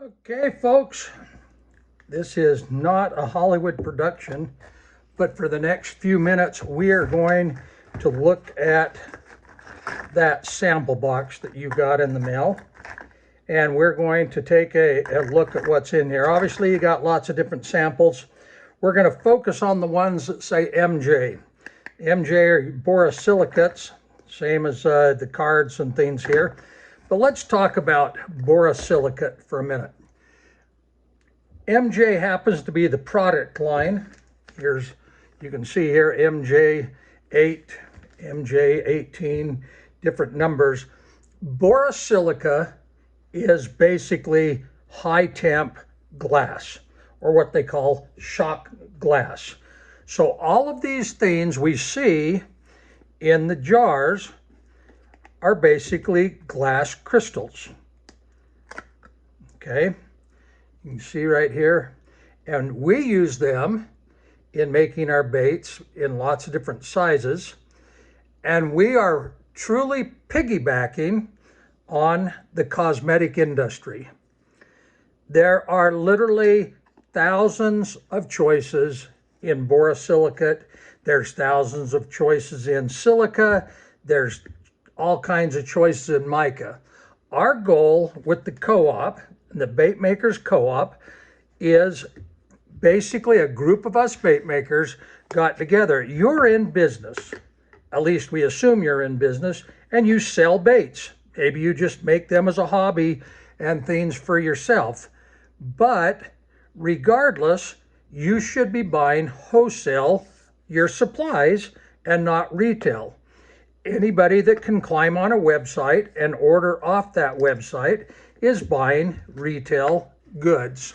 Okay, folks, this is not a Hollywood production, but for the next few minutes, we are going to look at that sample box that you got in the mail. And we're going to take a look at what's in here. Obviously, you got lots of different samples. We're going to focus on the ones that say MJ. MJ are borosilicates, same as the cards and things here. But let's talk about borosilicate for a minute. MJ happens to be the product line. Here's, you can see here, MJ8, MJ18, different numbers. Borosilica is basically high temp glass, or what they call shock glass. So all of these things we see in the jars are basically glass crystals. Okay, you can see right here. And we use them in making our baits in lots of different sizes. And we are truly piggybacking on the cosmetic industry. There are literally thousands of choices in borosilicate. There's thousands of choices in silica. There's all kinds of choices in mica. Our goal with the co-op, the Bait Makers Co-op, is basically a group of us bait makers got together. You're in business, at least we assume you're in business, and you sell baits. Maybe you just make them as a hobby and things for yourself. But regardless, you should be buying wholesale your supplies and not retail. Anybody that can climb on a website and order off that website is buying retail goods.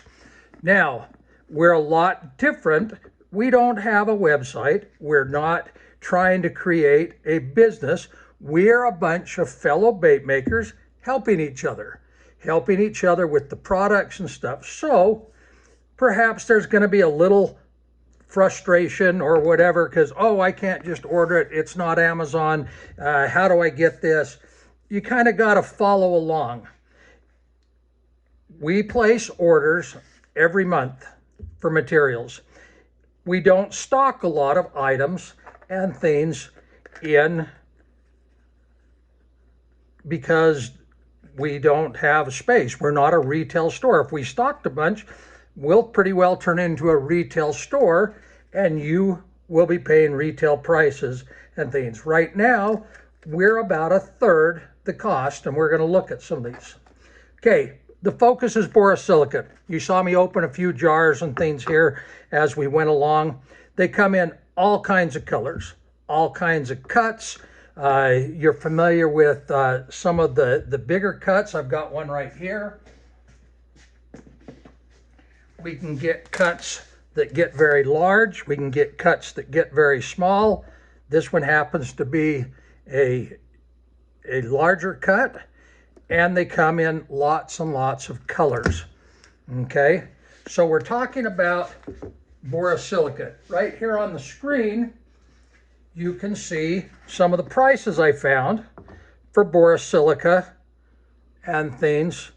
Now, we're a lot different. We don't have a website. We're not trying to create a business. We're a bunch of fellow bait makers helping each other with the products and stuff. So perhaps there's going to be a little frustration or whatever because, oh, I can't just order it. It's not Amazon. How do I get this? You kind of got to follow along. We place orders every month for materials. We don't stock a lot of items and things in because we don't have space. We're not a retail store. If we stocked a bunch, we'll pretty well turn into a retail store and you will be paying retail prices and things. Right now, we're about a third the cost, and we're going to look at some of these. Okay, the focus is borosilicate. You saw me open a few jars and things here as we went along. They come in all kinds of colors, all kinds of cuts. You're familiar with some of the bigger cuts. I've got one right here. We can get cuts that get very large. We can get cuts that get very small. This one happens to be a larger cut, and they come in lots and lots of colors. Okay, so we're talking about borosilicate. Right here on the screen, you can see some of the prices I found for borosilica and things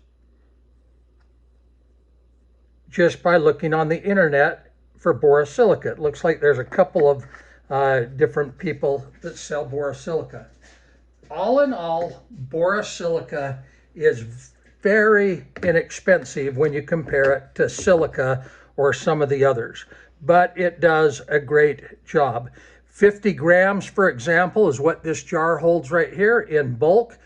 just by looking on the internet for borosilicate. Looks like there's a couple of different people that sell borosilica. All in all, borosilica is very inexpensive when you compare it to silica or some of the others, but it does a great job. 50 grams, for example, is what this jar holds right here in bulk.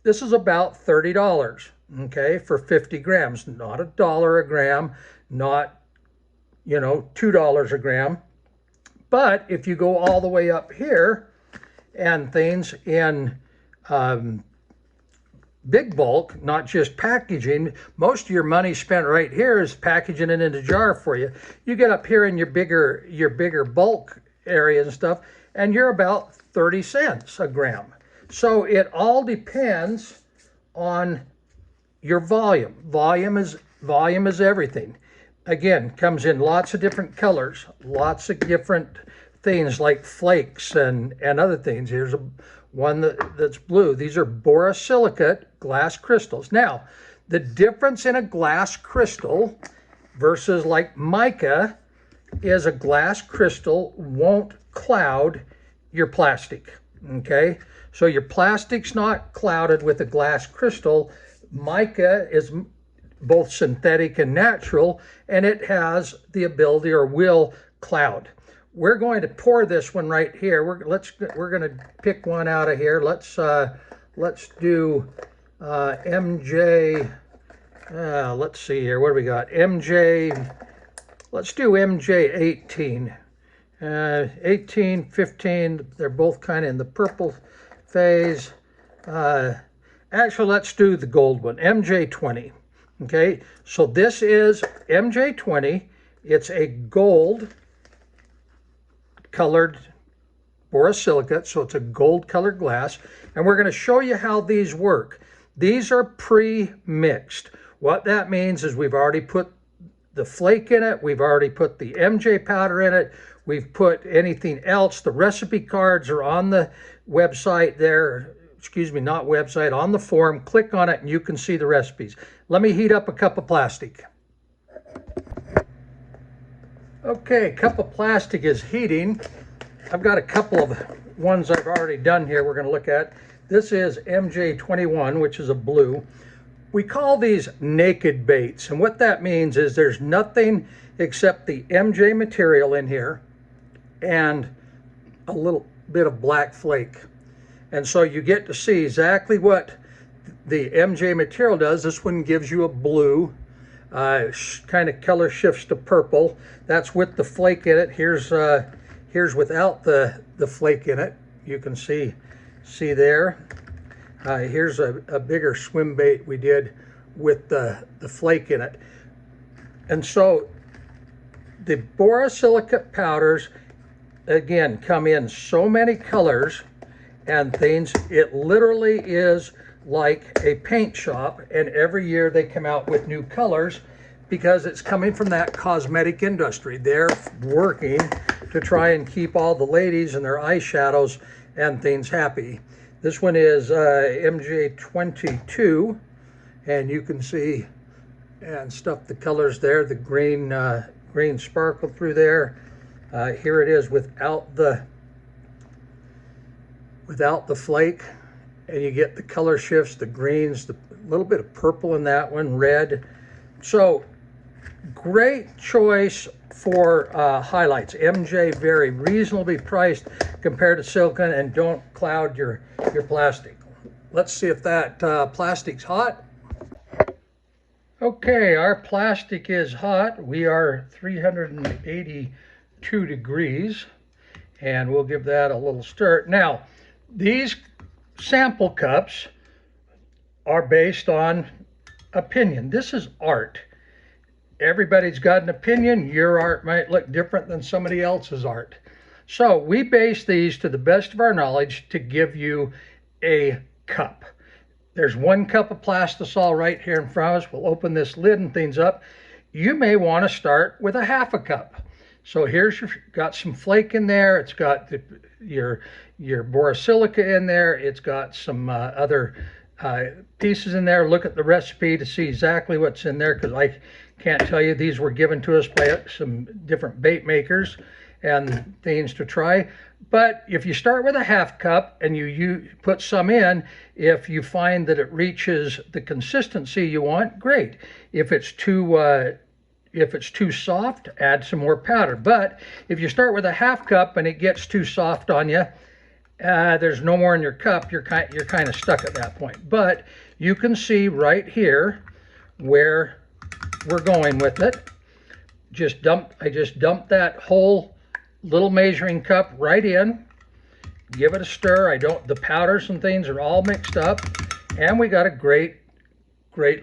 This is about $30, okay, for 50 grams. Not $1 a gram, not, $2 a gram. But if you go all the way up here and things in big bulk, not just packaging, most of your money spent right here is packaging it in a jar for you. You get up here in your bigger bulk area and stuff, and you're about 30 cents a gram. So it all depends on your volume. Volume is everything. Again, comes in lots of different colors, lots of different things like flakes and other things. Here's one that's blue. These are borosilicate glass crystals. Now, The difference in a glass crystal versus like mica is a glass crystal won't cloud your plastic, okay? So your plastic's not clouded with a glass crystal. Mica is both synthetic and natural, and it has the ability or will cloud. We're going to pour this one right here. We're going to pick one out of here. Let's do MJ. Let's see here. What do we got? MJ. Let's do MJ 18. 18, 15. They're both kind of in the purple phase. Actually, let's do the gold one, MJ 20. Okay, so this is MJ 20. It's a gold colored borosilicate, so it's a gold colored glass, and we're going to show you how these work. These are pre-mixed. What that means is we've already put the flake in it, we've already put the MJ powder in it, we've put anything else. The recipe cards are on the website there, excuse me, not website, on the forum. Click on it and you can see the recipes. Let me heat up a cup of plastic. Okay, cup of plastic is heating. I've got a couple of ones I've already done here we're going to look at. This is MJ21, which is a blue. We call these naked baits, and what that means is there's nothing except the MJ material in here and a little bit of black flake. And so you get to see exactly what the MJ material does. This one gives you a blue, kind of color shifts to purple. That's with the flake in it. Here's without the flake in it. You can see there. Here's a bigger swim bait we did with the flake in it. And so the borosilicate powders, again, come in so many colors and things. It literally is like a paint shop, and every year they come out with new colors because it's coming from that cosmetic industry. They're working to try and keep all the ladies and their eyeshadows and things happy. This one is MJ22, and you can see and stuff the colors there. The green sparkle through there. Here it is without the flake, and you get the color shifts, the greens, the little bit of purple in that one, red. So great choice for highlights. MJ, very reasonably priced compared to silicone, and don't cloud your plastic. Let's see if that plastic's hot. Okay, our plastic is hot. We are 382 degrees, and we'll give that a little stir. Now, these sample cups are based on opinion. This is art. Everybody's got an opinion. Your art might look different than somebody else's art. So we base these to the best of our knowledge to give you a cup. There's one cup of plastisol right here in front of us. We'll open this lid and things up. You may want to start with a half a cup. So here's got some flake in there. It's got your borosilicate in there. It's got some other pieces in there. Look at the recipe to see exactly what's in there, because I can't tell you. These were given to us by some different bait makers and things to try. But if you start with a half cup and you put some in, if you find that it reaches the consistency you want, great. If it's too soft, add some more powder. But if you start with a half cup and it gets too soft on you, there's no more in your cup. You're kind of stuck at that point. But you can see right here where we're going with it. I just dumped that whole little measuring cup right in. Give it a stir. The powders and things are all mixed up, and we got a great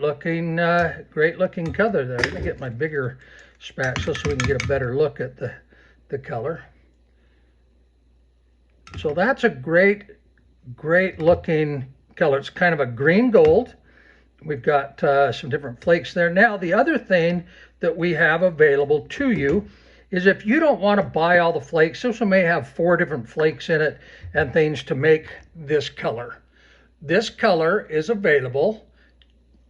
looking color there. Let me get my bigger spatula so we can get a better look at the color. So that's a great looking color. It's kind of a green gold. We've got some different flakes there. Now, the other thing that we have available to you is if you don't want to buy all the flakes, this one may have 4 different flakes in it and things to make this color. This color is available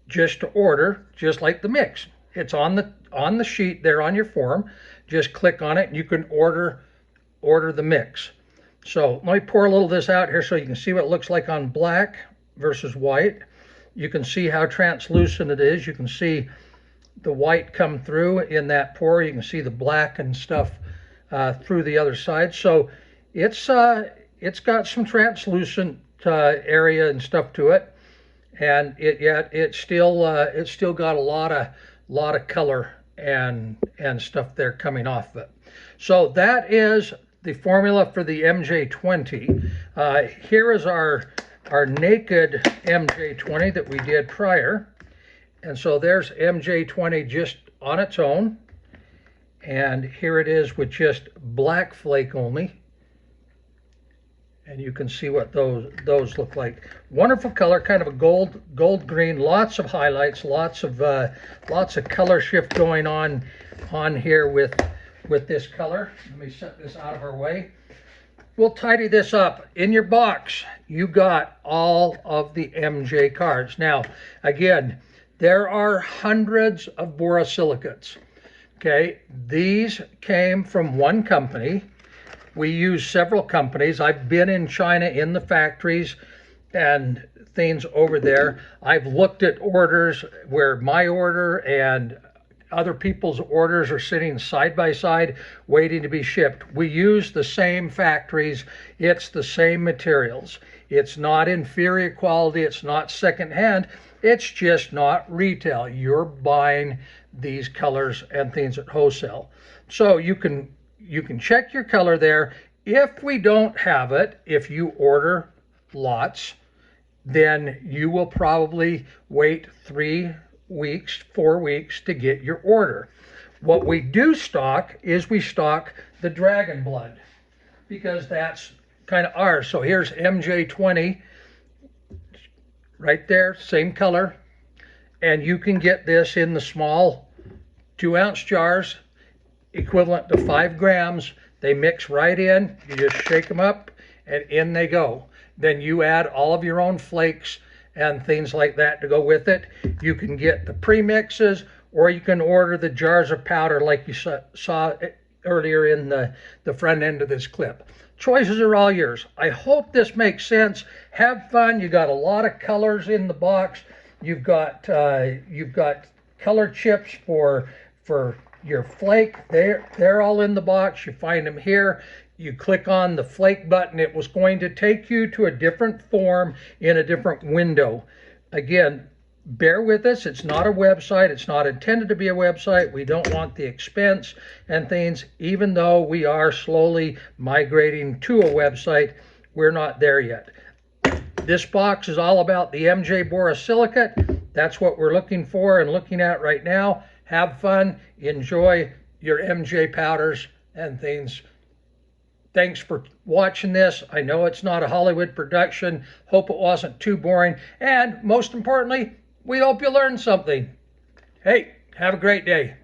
just to order, just like the mix. It's on the sheet there on your form. Just click on it and you can order the mix. So let me pour a little of this out here so you can see what it looks like on black versus white. You can see how translucent it is. You can see the white come through in that pour. You can see the black and stuff through the other side. So it's got some translucent area and stuff to it, and it's still got a lot of color and stuff there coming off of it. So that is the formula for the MJ20. Here is our naked MJ20 that we did prior. And so there's MJ20 just on its own. And here it is with just black flake only. And you can see what those look like. Wonderful color, kind of a gold green, lots of highlights, lots of color shift going on here with this color. Let me set this out of our way. We'll tidy this up. In your box, you got all of the MJ cards. Now, again, there are hundreds of borosilicates. Okay, these came from one company. We use several companies. I've been in China in the factories and things over there. I've looked at orders where my order and other people's orders are sitting side by side waiting to be shipped. We use the same factories. It's the same materials. It's not inferior quality. It's not secondhand. It's just not retail. You're buying these colors and things at wholesale. So you can check your color there. If we don't have it, if you order lots, then you will probably wait 3 weeks, 4 weeks to get your order. What we do stock is we stock the dragon blood because that's kind of ours. So here's MJ20 right there, same color. And you can get this in the small 2-ounce jars, equivalent to 5 grams. They mix right in. You just shake them up and in they go. Then you add all of your own flakes and things like that to go with it. You can get the premixes, or you can order the jars of powder like you saw earlier in the front end of this clip. Choices are all yours. I hope this makes sense. Have fun. You got a lot of colors in the box. You've got color chips for your flake. They're all in the box. You find them here. You click on the flake button. It was going to take you to a different form in a different window. Again, bear with us. It's not a website. It's not intended to be a website. We don't want the expense and things. Even though we are slowly migrating to a website, we're not there yet. This box is all about the MJ borosilicate. That's what we're looking for and looking at right now. Have fun. Enjoy your MJ powders and things. Thanks for watching this. I know it's not a Hollywood production. Hope it wasn't too boring. And most importantly, we hope you learned something. Hey, have a great day.